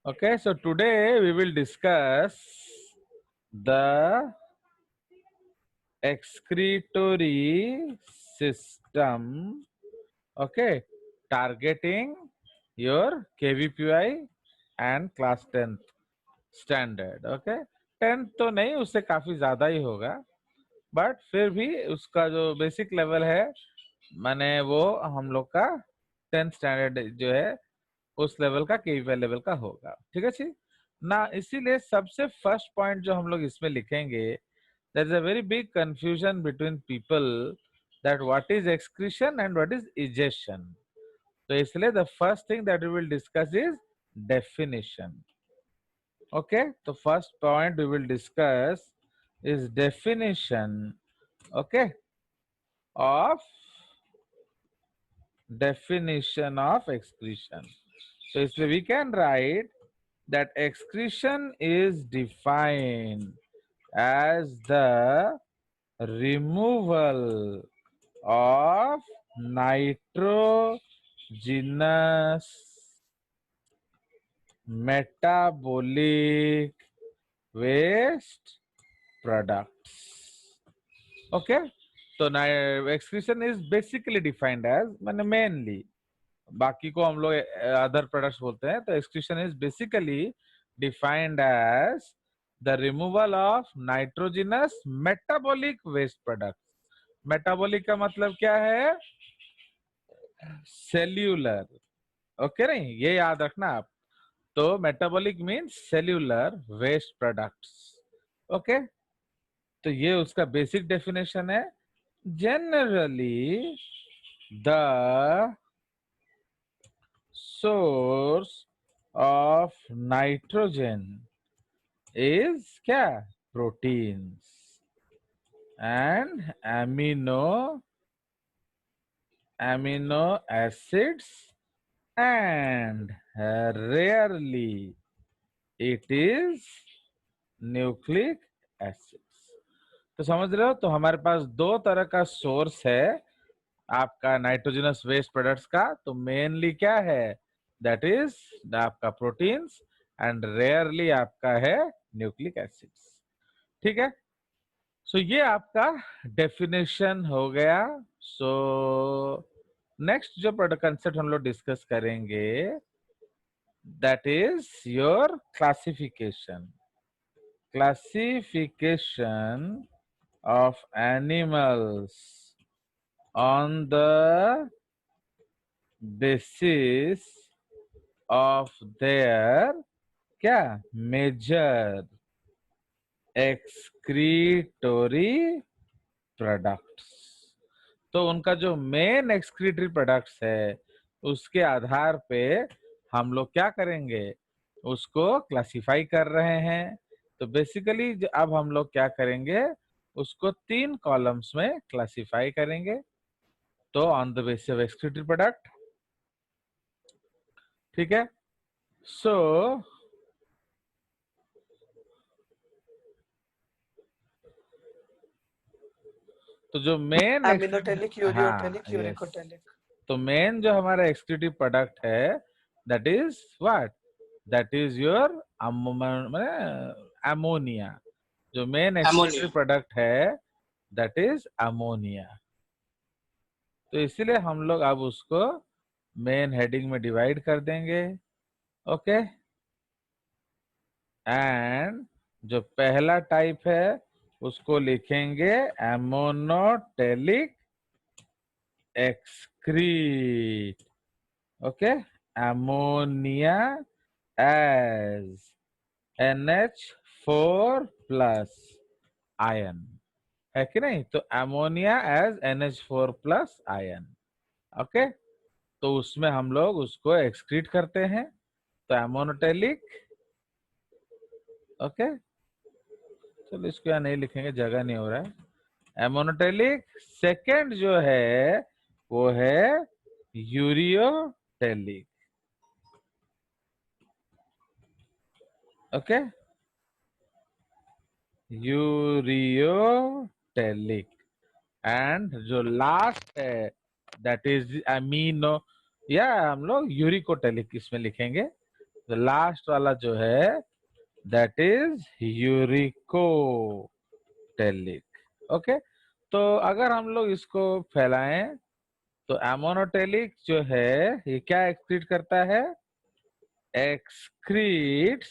Okay, so today we will discuss the excretory system. Okay, targeting your KVPI and class 10th standard. Okay, 10th तो नहीं, उससे काफी ज्यादा ही होगा, but फिर भी उसका जो बेसिक लेवल है माने वो हम लोग का 10th स्टैंडर्ड जो है उस लेवल का केवीपीआई लेवल का होगा। ठीक है जी ना। इसीलिए सबसे फर्स्ट पॉइंट जो हम लोग इसमें लिखेंगे, there is a very big confusion between people that what is excretion and what is egestion. तो इसलिए the first thing that we will discuss is definition. Okay, तो first point we will discuss is definition, okay, of definition of excretion. So इसलिए we can write that excretion is defined as the removal of nitrogenous metabolic waste products. Okay, तो excretion is basically defined as माने mainly, बाकी को हम लोग other products बोलते हैं। तो excretion is basically defined as the removal of nitrogenous metabolic waste product. Metabolic का मतलब क्या है? सेल्यूलर। ओके, नहीं ये याद रखना आप। तो metabolic means cellular waste products. Okay, तो ये उसका बेसिक डेफिनेशन है। Generally the source of nitrogen is क्या? Proteins and amino acids, and rarely it is nucleic acids. तो समझ रहे हो? तो हमारे पास दो तरह का सोर्स है आपका नाइट्रोजनस वेस्ट प्रोडक्ट्स का। तो मेनली क्या है? दैट इज आपका प्रोटीन्स एंड रेयरली आपका है न्यूक्लिक एसिड्स। ठीक है, सो ये आपका डेफिनेशन हो गया। सो नेक्स्ट जो प्रोडक्ट कंसेप्ट हम लोग डिस्कस करेंगे, that is your classification. Classification of animals on the basis of their क्या? Major excretory products. तो उनका जो मेन एक्सक्रीटरी प्रोडक्ट्स है उसके आधार पे हम लोग क्या करेंगे? उसको क्लासिफाई कर रहे हैं। तो बेसिकली अब हम लोग क्या करेंगे? उसको 3 कॉलम्स में क्लासिफाई करेंगे। तो on the basis of excretory product, ठीक है। सो तो जो मेन एमिनोटेलिक, हाँ यूरियोटेलिक, यस, यूरिकोटेलिक। तो मेन जो हमारा एक्सक्रीटिव प्रोडक्ट है that is what? That is your ammonia. जो मेन एक्सक्रीटिव अमोनिया। प्रोडक्ट है दैट इज अमोनिया। तो इसीलिए हम लोग अब उसको मेन हेडिंग में डिवाइड कर देंगे। ओके, एंड जो पहला टाइप है उसको लिखेंगे एमोनोटेलिक excrete, okay, ammonia as NH4 plus ion, है कि नहीं? तो ammonia as NH4 plus ion. Okay, तो उसमें हम लोग उसको एक्सक्रीट करते हैं। तो एमोनोटेलिक, ओके, चलो इसको यहाँ नहीं लिखेंगे, जगह नहीं हो रहा है। एमोनोटेलिक। सेकंड जो है वो है यूरियोटेलिक। Okay, ureotelic. एंड जो लास्ट है दैट इज अमीनो, या हम लोग यूरिकोटेलिक इसमें लिखेंगे। लास्ट वाला जो है दैट इज यूरिकोटेलिक। ओके, तो अगर हम लोग इसको फैलाएं तो एमोनोटेलिक जो है ये क्या एक्सक्रीट करता है? एक्सक्रीट्स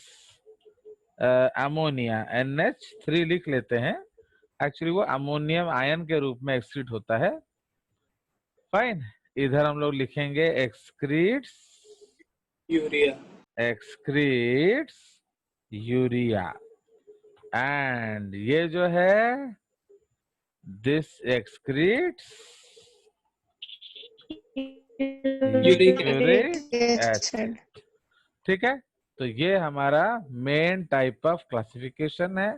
अमोनिया, NH3 लिख लेते हैं, एक्चुअली वो अमोनियम आयन के रूप में एक्सक्रीट होता है। फाइन, इधर हम लोग लिखेंगे excretes urea, excretes urea, and ये जो है this excretes uric uric acid. Acid. ठीक है, तो ये हमारा मेन टाइप ऑफ क्लासिफिकेशन है।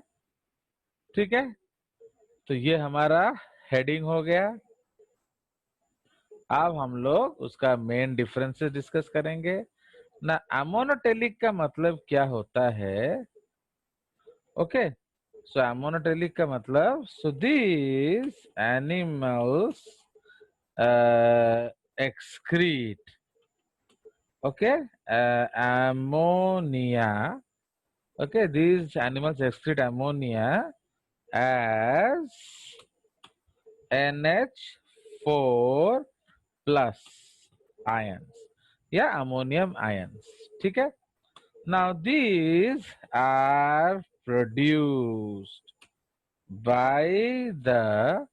ठीक है, तो ये हमारा हेडिंग हो गया। अब हम लोग उसका मेन डिफरेंसेस डिस्कस करेंगे ना। अमोनोटेलिक का मतलब क्या होता है? ओके, सो अमोनोटेलिक का मतलब, so these animals excrete, okay, ammonia. Okay, these animals excrete ammonia as NH4 plus ions, या ammonium ions. ठीक है, now these are produced by the,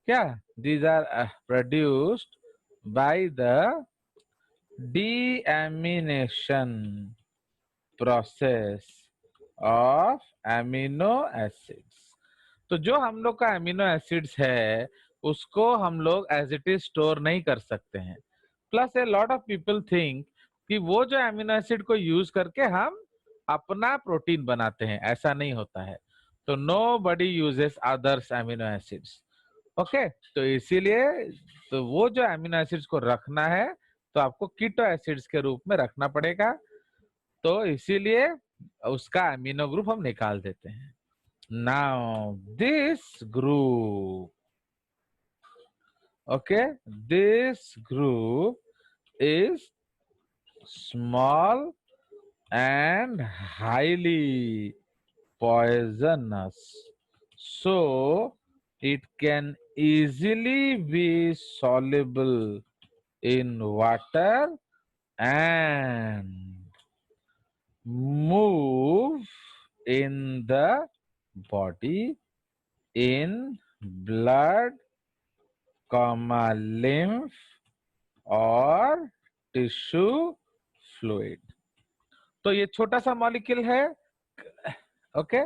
क्या, these are produced by the deamination process of amino acids। तो जो हम लोग का amino acids है उसको हम लोग एज इट इज स्टोर नहीं कर सकते हैं। Plus a lot of people think कि वो जो अमीनो एसिड को यूज करके हम अपना प्रोटीन बनाते हैं, ऐसा नहीं होता है। तो nobody uses others amino acids. Okay, तो इसीलिए तो वो जो अमीनो एसिड्स को रखना है तो आपको कीटो एसिड्स के रूप में रखना पड़ेगा, तो इसीलिए उसका अमीनो ग्रुप हम निकाल देते हैं। Now this group, okay, this group is small and highly poisonous, so it can easily be soluble in water and move in the body in blood, lymph और टिश्यू फ्लूइड। तो ये छोटा सा molecule है, okay,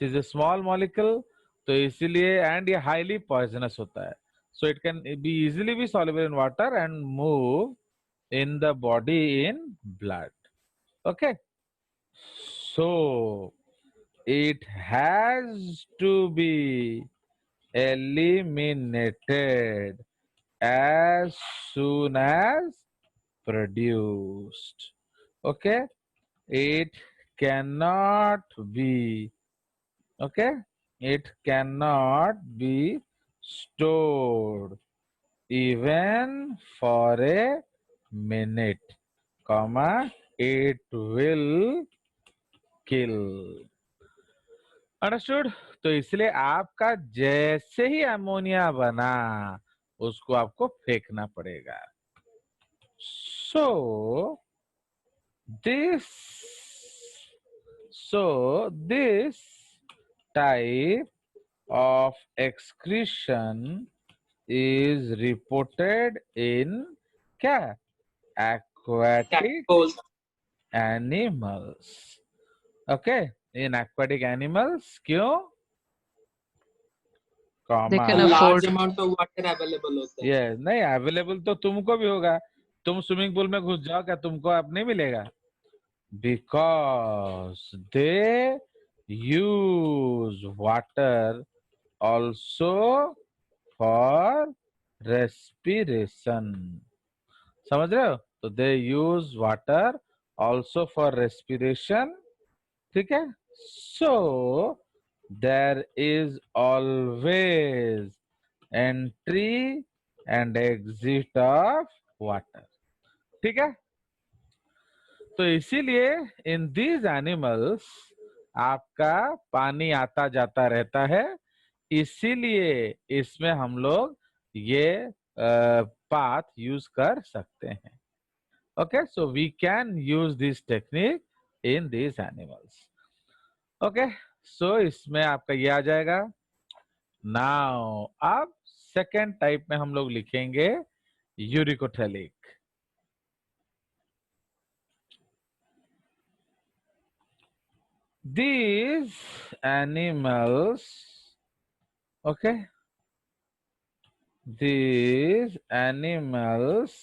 is a small molecule, तो इसीलिए and ये highly poisonous होता है, so it can be easily B soluble in water and move in the body in blood. Okay, so it has to be eliminated as soon as produced. Okay, it cannot be, okay, it cannot be stored even for a minute, comma, it will kill. Understood? तो इसलिए आपका जैसे ही ammonia बना उसको आपको फेंकना पड़ेगा। So this type of excretion is reported in क्या, aquatic tadpoles, animals। okay, in aquatic animals, क्यों? They can large afford. amount of water available होता है। ये नहीं अवेलेबल तो तुमको भी होगा, तुम स्विमिंग पूल में घुस जाओ, क्या तुमको अब नहीं मिलेगा? Because they use water also for respiration. समझ रहे हो? तो they use water also for respiration. ठीक है, so there is always entry and exit of water. ठीक है, तो इसीलिए इन दीज एनिमल्स आपका पानी आता जाता रहता है, इसीलिए इसमें हम लोग ये पाथ यूज कर सकते हैं. Okay, so we can use this technique in these animals. Okay, सो इसमें आपका ये आ जाएगा. नाउ अब सेकेंड टाइप में हम लोग लिखेंगे यूरिकोथेलिक. These animals, okay, these animals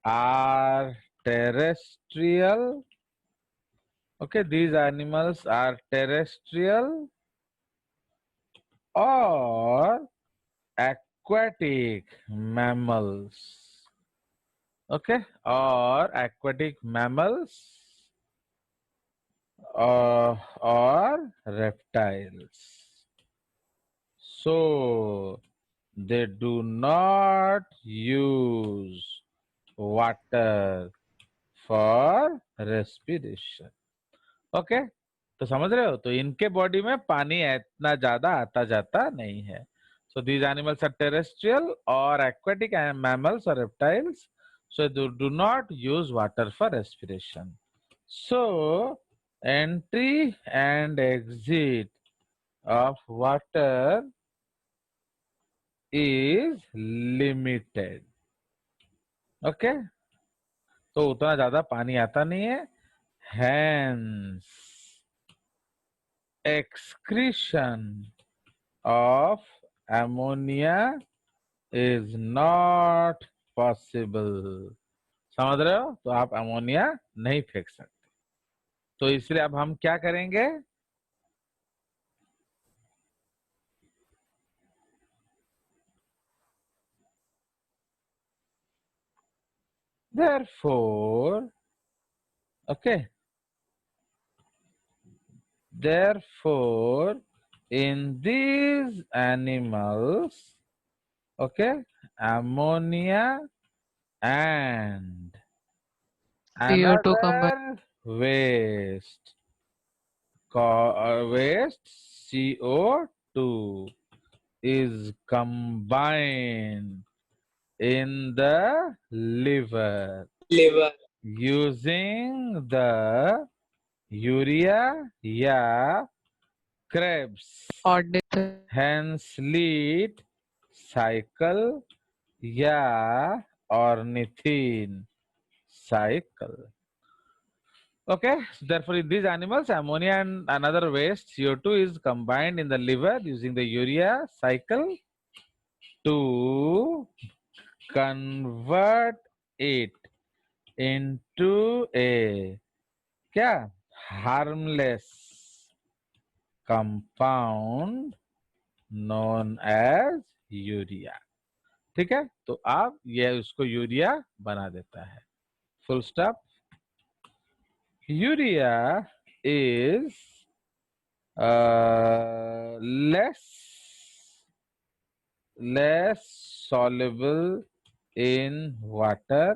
are terrestrial. Okay, these animals are terrestrial or aquatic mammals. Okay, or aquatic mammals or reptiles. So they do not use water for respiration. Okay, तो समझ रहे हो, तो इनके बॉडी में पानी इतना ज्यादा आता जाता नहीं है. So these animals are terrestrial or aquatic mammals or reptiles. So they do not use water for respiration. So entry and exit of water is limited. Okay, तो उतना ज्यादा पानी आता नहीं है. Hence excretion of ammonia is not possible. समझ रहे हो, तो आप अमोनिया नहीं फेंक सकते. तो इसलिए अब हम क्या करेंगे, therefore, okay, therefore in these animals, okay, ammonia and CO2 combined. another waste waste CO2 is combined in the liver liver, using the urea या Krebs Ordinary. hence lead cycle या ornithine cycle. Okay, so therefore in these animals ammonia and another waste CO2 is combined in the liver using the urea cycle to convert it into a क्या harmless compound known as urea. ठीक है, तो आप ये उसको urea बना देता है. Full stop. Urea is less soluble in water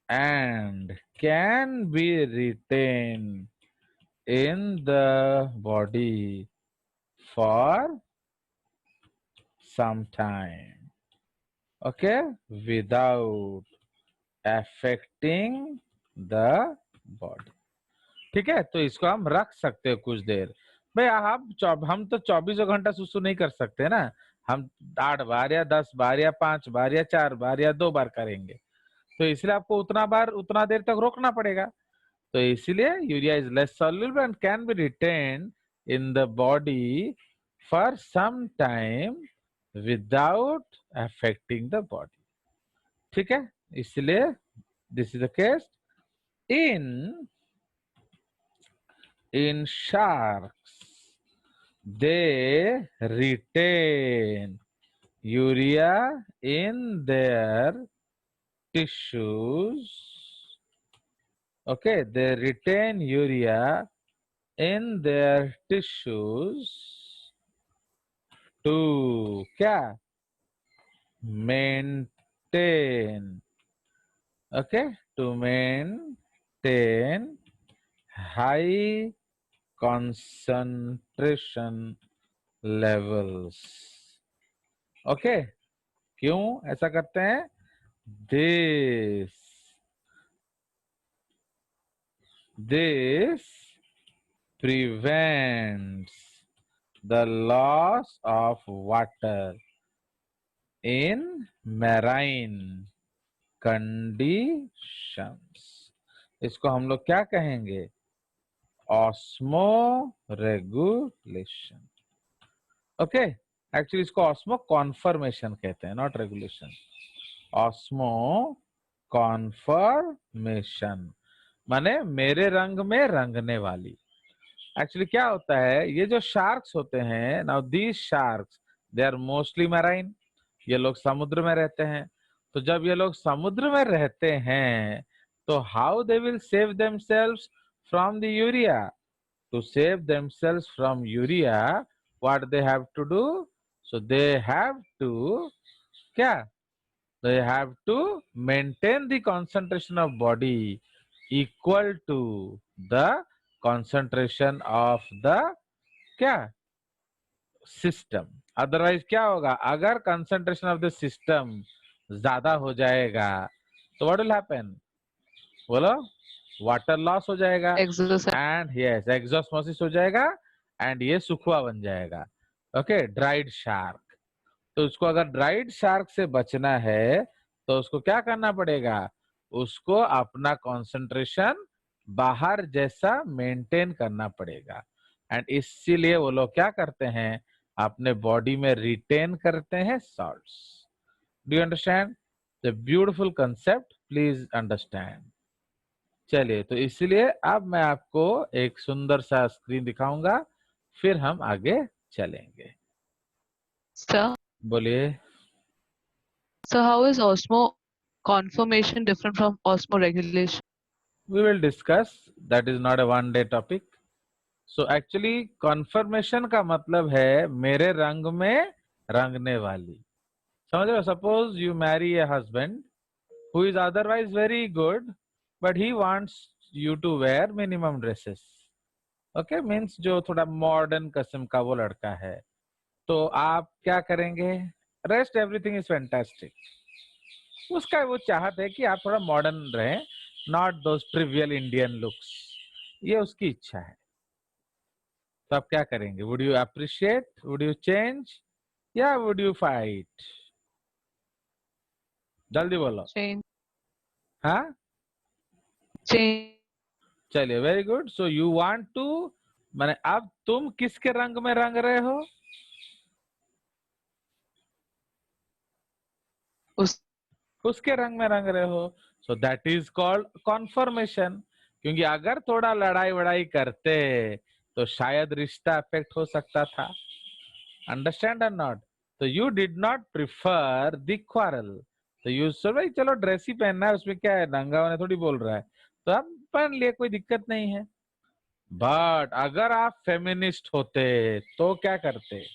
and can be retained in the body for some time, okay, without affecting the body. ठीक है, तो इसको हम रख सकते हैं कुछ देर. भाई हम तो 24 घंटा सुसु नहीं कर सकते ना, हम 8 बार या 10 बार या 5 बार या 4 बार या 2 बार करेंगे, तो इसलिए आपको उतना देर तक रोकना पड़ेगा. तो इसलिए urea is less soluble and can be retained in the body for some time without affecting the body. ठीक है, इसलिए this is the case in sharks. They retain urea in their tissues. Okay, they retain urea in their tissues to क्या maintain, okay, to maintain maintain high concentration levels. Okay, क्यों ऐसा करते हैं? This prevents the loss of water in marine conditions. इसको हम लोग क्या कहेंगे? ऑस्मोरेगुलेशन. ओके, एक्चुअली इसको ऑस्मो कॉन्फर्मेशन कहते हैं, नॉट रेगुलेशन. ऑस्मो कॉन्फर्मेशन माने मेरे रंग में रंगने वाली. एक्चुअली क्या होता है, ये जो शार्क्स होते हैं, now these sharks they are mostly marine. ये लोग समुद्र में रहते हैं. तो जब ये लोग समुद्र में रहते हैं तो how they will save themselves from the urea? To save themselves from urea what they have to do? So they have to क्या? They have to maintain the concentration of body equal to the concentration of the क्या? System. Otherwise क्या होगा? अगर concentration of the system ज्यादा हो जाएगा तो what will happen? बोलो, water loss हो जाएगा and yes, exosmosis हो जाएगा and ये सुखुआ बन जाएगा. Okay, dried shark. तो उसको अगर ड्राइड शार्क से बचना है तो उसको क्या करना पड़ेगा? उसको अपना कंसंट्रेशन बाहर जैसा मेंटेन करना पड़ेगा. एंड इसीलिए वो लोग क्या करते हैं? अपने बॉडी में रिटेन करते हैं salts. Do you understand the beautiful concept? Please understand. चलिए, तो इसलिए अब मैं आपको एक सुंदर सा स्क्रीन दिखाऊंगा, फिर हम आगे चलेंगे. Sir, बोलिए. so how is osmo conformation different from osmoregulation? We will discuss. That is not a one day topic. So actually confirmation का मतलब है मेरे रंग में रंगने वाली. समझ रहे हो? Suppose you marry a husband who is otherwise very good, but he wants you to wear minimum dresses. Okay, means जो थोड़ा modern किस्म का वो लड़का है, तो आप क्या करेंगे? Rest everything is fantastic. उसका वो चाहत है कि आप थोड़ा मॉडर्न रहें, not those trivial Indian looks. ये उसकी इच्छा है. तो आप क्या करेंगे? Would you appreciate? Would you change? या वुड यू फाइट? जल्दी बोलो. Change. हाँ, Change. चलिए, very good. So you want to, माने अब तुम किसके रंग में रंग रहे हो? उसके रंग में रंग रहे हो. So that is called conformation. क्योंकि अगर थोड़ा लड़ाई वड़ाई करते तो शायद रिश्ता अफेक्ट हो सकता था. अंडरस्टैंड और नॉट? तो you did not prefer the quarrel. तो यू सो भाई चलो ड्रेस ही पहनना है, उसमें क्या है, नंगा होने थोड़ी बोल रहा है, तो आप पहन लिए, कोई दिक्कत नहीं है. बट अगर आप फेमिनिस्ट होते तो क्या करते?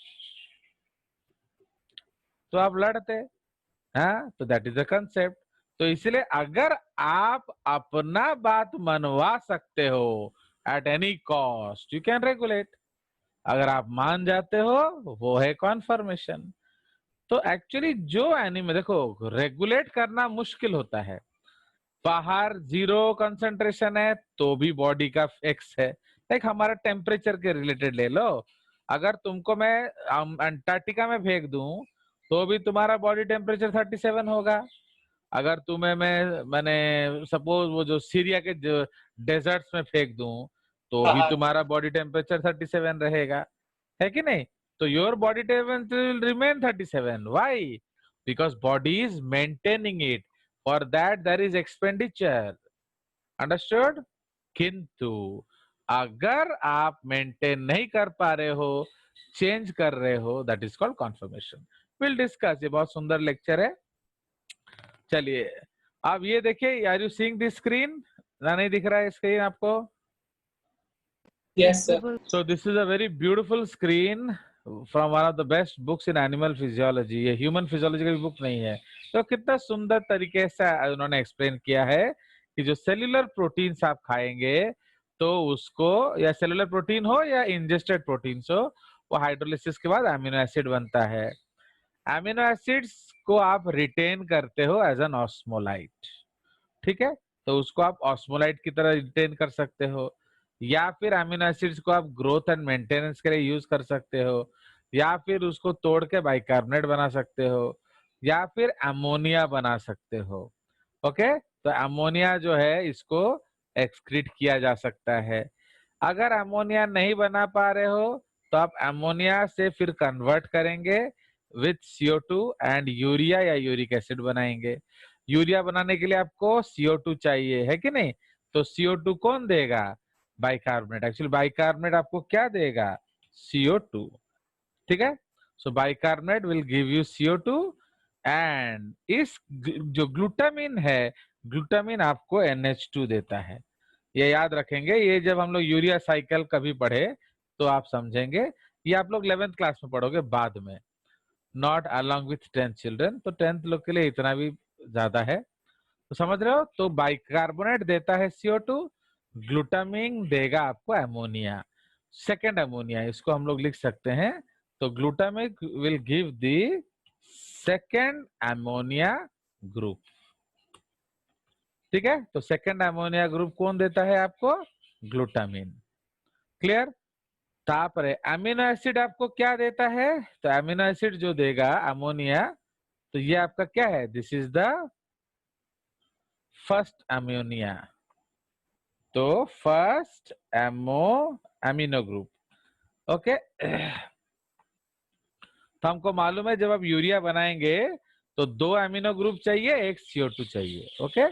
तो आप लड़ते. हाँ, तो दैट इज द कंसेप्ट. तो इसलिए अगर आप अपना बात मनवा सकते हो at any cost, you can regulate. अगर आप मान जाते हो, वो है कॉन्फर्मेशन. तो एक्चुअली जो एनिमल, देखो, रेगुलेट करना मुश्किल होता है. बाहर जीरो कंसंट्रेशन है तो भी बॉडी का एक्स है. लाइक हमारा टेम्परेचर के रिलेटेड ले लो. अगर तुमको मैं अंटार्कटिका में फेंक दूं तो भी तुम्हारा बॉडी टेम्परेचर 37 होगा. अगर तुम्हें मैंने सपोज वो जो सीरिया के जो डेजर्ट्स में फेंक दूं तो भी तुम्हारा बॉडी टेम्परेचर 37 रहेगा, है कि नहीं? तो your body temperature will remain 37. Why? Because body is maintaining it. For that there is expenditure. Understood? किंतु अगर आप मेंटेन नहीं कर पा रहे हो, चेंज कर रहे हो, that is called conformation. Will discuss. ये बहुत सुंदर लेक्चर है. चलिए, आप ये देखिए. Are you seeing this screen? ना, नहीं दिख रहा है स्क्रीन आपको? Yes, sir. So this is a very beautiful screen from one of the best books in animal physiology. ये human physiology की बुक नहीं है. तो कितना सुंदर तरीके से उन्होंने एक्सप्लेन किया है कि जो सेल्यूलर प्रोटीन्स आप खाएंगे तो उसको, या सेलुलर प्रोटीन हो या इंजेस्टेड प्रोटीन्स हो, वो हाइड्रोलिसिस के बाद अमीनो एसिड बनता है। अमीनो एसिड्स को आप रिटेन करते हो एज एन ऑस्मोलाइट, ठीक है, तो उसको आप ऑस्मोलाइट की तरह रिटेन कर सकते हो, या फिर अमीनो एसिड्स को आप ग्रोथ एंड मेंटेनेंस के लिए यूज कर सकते हो, या फिर उसको तोड़ के बाइकार्बोनेट बना सकते हो, या फिर अमोनिया बना सकते हो। ओके, तो अमोनिया जो है इसको एक्सक्रीट किया जा सकता है। अगर अमोनिया नहीं बना पा रहे हो तो आप अमोनिया से फिर कन्वर्ट करेंगे विथ CO2 एंड यूरिया या यूरिक एसिड बनाएंगे। यूरिया बनाने के लिए आपको CO2 चाहिए, है कि नहीं? तो CO2 कौन देगा? बाइकार्बोनेट। एक्चुअली बाइकार्बोनेट आपको क्या देगा? CO2, ठीक है। So bicarbonate will give you CO2 and इस जो ग्लूटामिन है, ग्लूटामिन आपको NH2 देता है। ये याद रखेंगे, ये जब हम लोग यूरिया साइकिल कभी पढ़े तो आप समझेंगे। ये आप लोग 11th क्लास में पढ़ोगे बाद में, not along with 10th children. तो 10th लोग के लिए इतना भी ज्यादा है, तो समझ रहे हो। तो बाइकार्बोनेट देता है CO2, ग्लूटामिन देगा आपको अमोनिया, सेकेंड अमोनिया, इसको हम लोग लिख सकते हैं। तो glutamine will give the second ammonia group, ठीक है। तो सेकेंड अमोनिया ग्रुप कौन देता है आपको? ग्लूटामिन। क्लियर? तापरे अमीनो एसिड आपको क्या देता है? तो अमीनो एसिड जो देगा अमोनिया, तो ये आपका क्या है? This is the first ammonia, तो फर्स्ट अमीनो ग्रुप। ओके, तो हमको मालूम है जब आप यूरिया बनाएंगे तो 2 अमीनो ग्रुप चाहिए, एक CO2 चाहिए। ओके,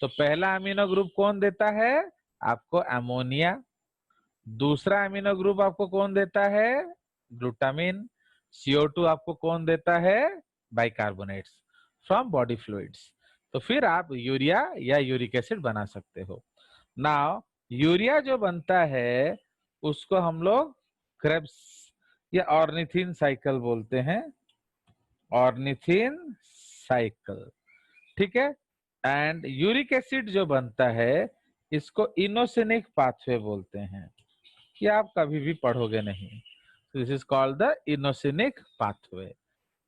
तो पहला अमीनो ग्रुप कौन देता है? आपको अमोनिया। दूसरा अमीनो ग्रुप आपको कौन देता है? ग्लूटामिन। CO2 आपको कौन देता है? Bicarbonates from body fluids. तो फिर आप यूरिया या यूरिक एसिड बना सकते हो। नाउ यूरिया जो बनता है उसको हम लोग क्रेब्स या ऑर्निथिन साइकिल बोलते हैं, ऑर्निथिन साइकिल, ठीक है। एंड यूरिक एसिड जो बनता है इसको इनोसिनिक पाथवे बोलते हैं, कि आप कभी भी पढ़ोगे नहीं। This is called the inosinic pathway,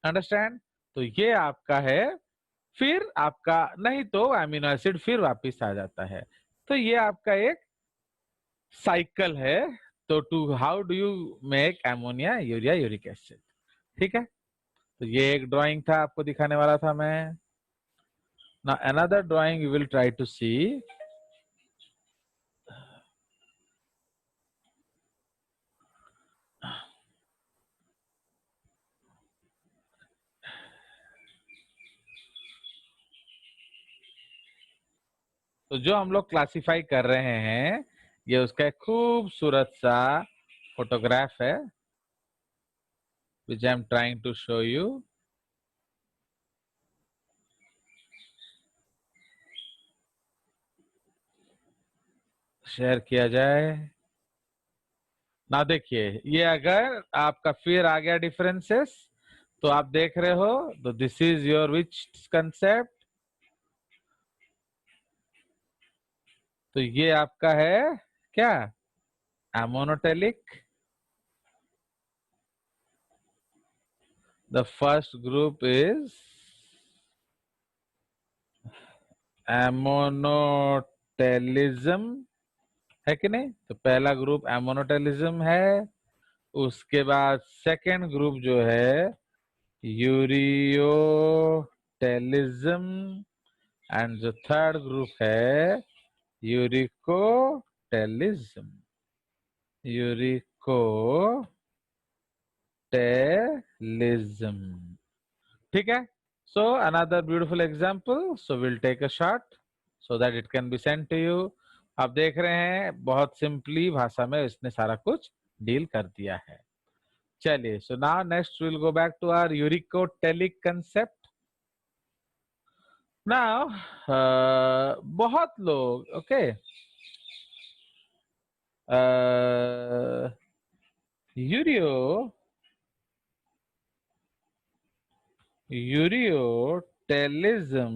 understand. तो ये आपका है, फिर आपका नहीं तो अमीनो एसिड फिर वापिस आ जाता है। तो ये आपका एक साइकिल है। तो to how do you make ammonia, urea, uric acid, ठीक है। तो ये एक ड्राइंग था, आपको दिखाने वाला था मैं। Now another drawing we will try to see. तो जो हम लोग क्लासिफाई कर रहे हैं ये उसका एक खूबसूरत सा फोटोग्राफ है, which I am trying to show you. Share किया जाए ना। देखिए ये अगर आपका फिर आ गया डिफरेंसेस, तो आप देख रहे हो, तो this is your which concept. तो ये आपका है क्या? Ammonotelic. The first group is ammonotelism, है कि नहीं? तो पहला ग्रुप एमोनोटेलिज्म है। उसके बाद सेकेंड ग्रुप जो है यूरियोटेलिज्म, एंड जो थर्ड ग्रुप है यूरिकोटेलिज्म, यूरिकोटेलिज्म, ठीक है। So another beautiful example, so will take a shot so that it can be send to you. आप देख रहे हैं बहुत सिंपली भाषा में इसने सारा कुछ डील कर दिया है। चलिए, so now next will go back to our uricotelic concept. Now बहुत लोग okay ureotelism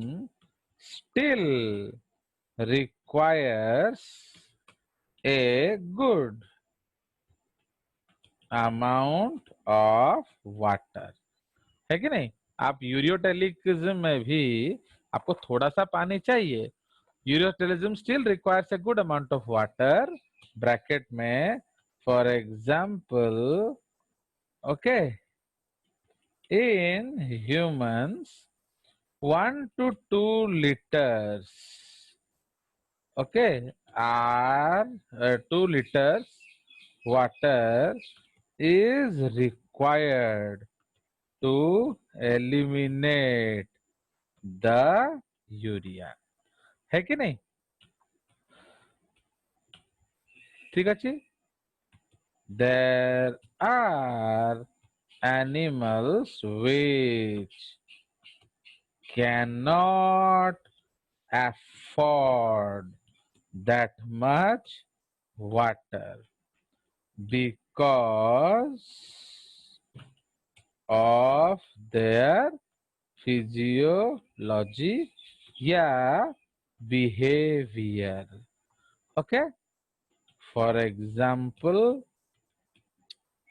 still requires a good amount of water, है कि नहीं? आप यूरियोटेलिज्म में भी आपको थोड़ा सा पानी चाहिए. Ureotelism still requires a good amount of water, bracket में, for example, okay, in humans 1 to 2 liters, okay, are 2 liters water is required to eliminate the urea, है कि नहीं? ठीक है. There are animals which cannot afford that much water because of their physiology या behavior. Okay, for example,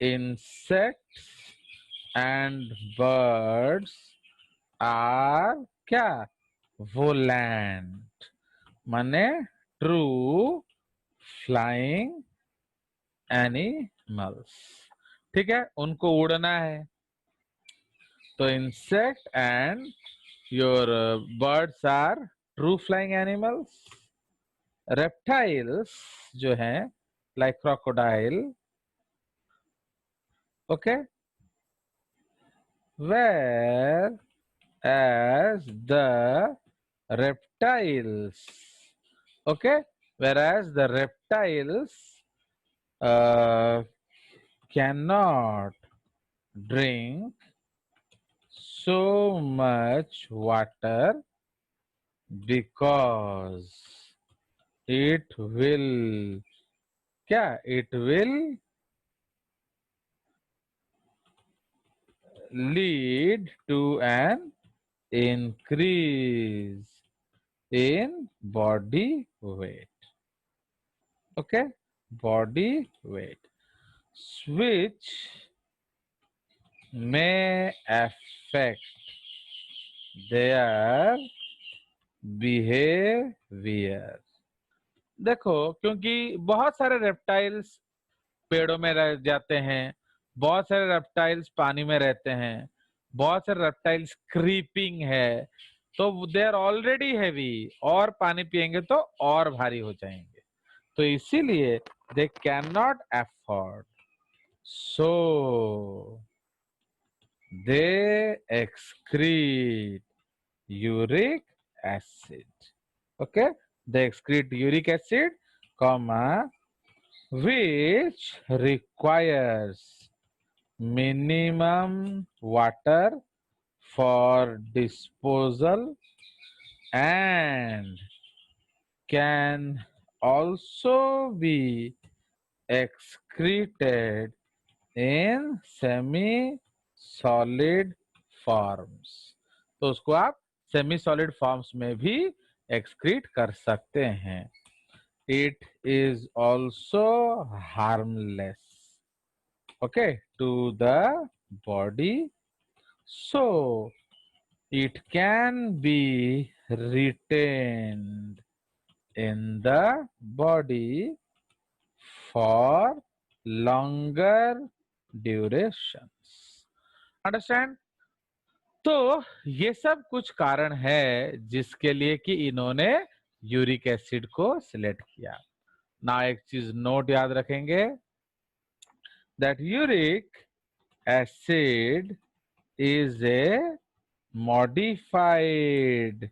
insects and birds are क्या? volant, माने true flying animals. ठीक है, उनको उड़ना है. तो insect and your birds are true flying animals. Reptiles जो हैं like crocodile, okay, whereas the reptiles, okay, whereas the reptiles cannot drink so much water because it will lead to an increase in body weight. Okay, body weight, which may affect their behavior. देखो, क्योंकि बहुत सारे reptiles पेड़ों में रह जाते हैं, बहुत सारे रेप्टाइल्स पानी में रहते हैं, बहुत सारे रेप्टाइल्स क्रीपिंग है, तो दे आर ऑलरेडी हैवी, और पानी पिएंगे तो और भारी हो जाएंगे. तो इसीलिए they can not afford, so they excrete uric acid. Okay, they excrete uric acid, comma, which requires minimum water for disposal and can also be excreted in semi-solid forms. तो उसको आप सेमी सॉलिड फॉर्म्स में भी excrete कर सकते हैं. It is also harmless, okay, to the body, so it can be retained in the body for longer durations. Understand? तो ये सब कुछ कारण है जिसके लिए कि इन्होंने यूरिक एसिड को सिलेक्ट किया. ना एक चीज नोट याद रखेंगे, that uric acid is a modified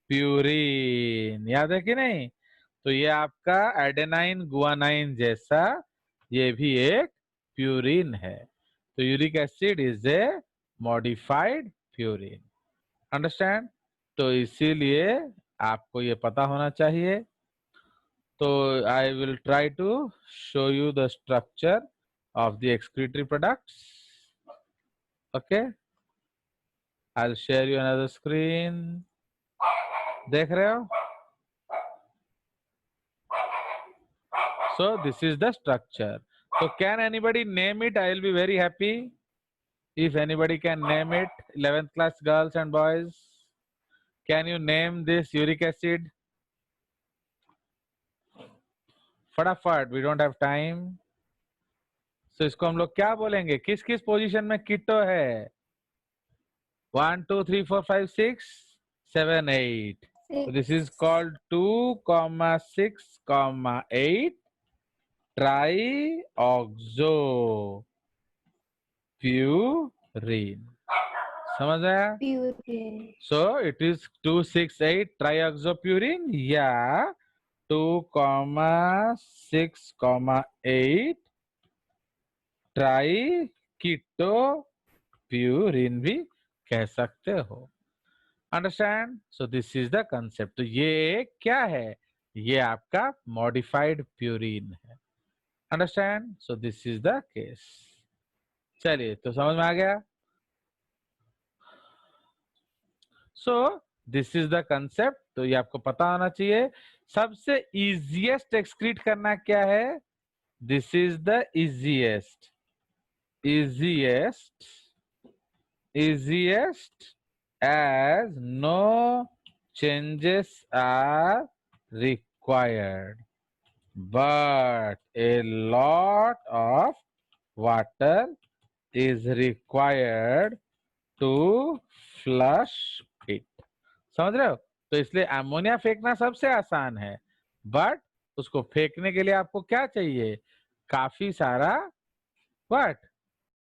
purine. याद है कि नहीं? तो ये आपका एडेनाइन गुआनाइन जैसा ये भी एक प्यूरिन है. तो uric acid is a modified purine. Understand? तो इसीलिए आपको ये पता होना चाहिए. तो I will try to show you the structure of the excretory products. Okay, I'll share you another screen. देख रहे हो? So this is the structure. So can anybody name it? I will be very happy if anybody can name it. 11th class girls and boys, can you name this uric acid? फटाफट, we don't have time. So इसको हम लोग क्या बोलेंगे? किस किस position में कीटो है? 1 2 3 4 5 6 7 8. So this is called 2,6,8 trioxopurine. समझ आया? Purine. So it is 2,6,8 trioxopurine या 2,6,8 ट्राईकीटोप्यूरिन भी कह सकते हो. Understand? So this is the concept. तो ये क्या है? ये आपका मॉडिफाइड प्यूरिन है. Understand? So this is the case. चलिए, तो समझ में आ गया. So this is the concept. तो ये आपको पता होना चाहिए. सबसे इजीएस्ट एक्सक्रीट करना क्या है? This is the easiest as no changes are required, but a lot of water is required to flush it. समझ रहे हो? तो इसलिए अमोनिया फेंकना सबसे आसान है, बट उसको फेंकने के लिए आपको क्या चाहिए? काफी सारा व्हाट?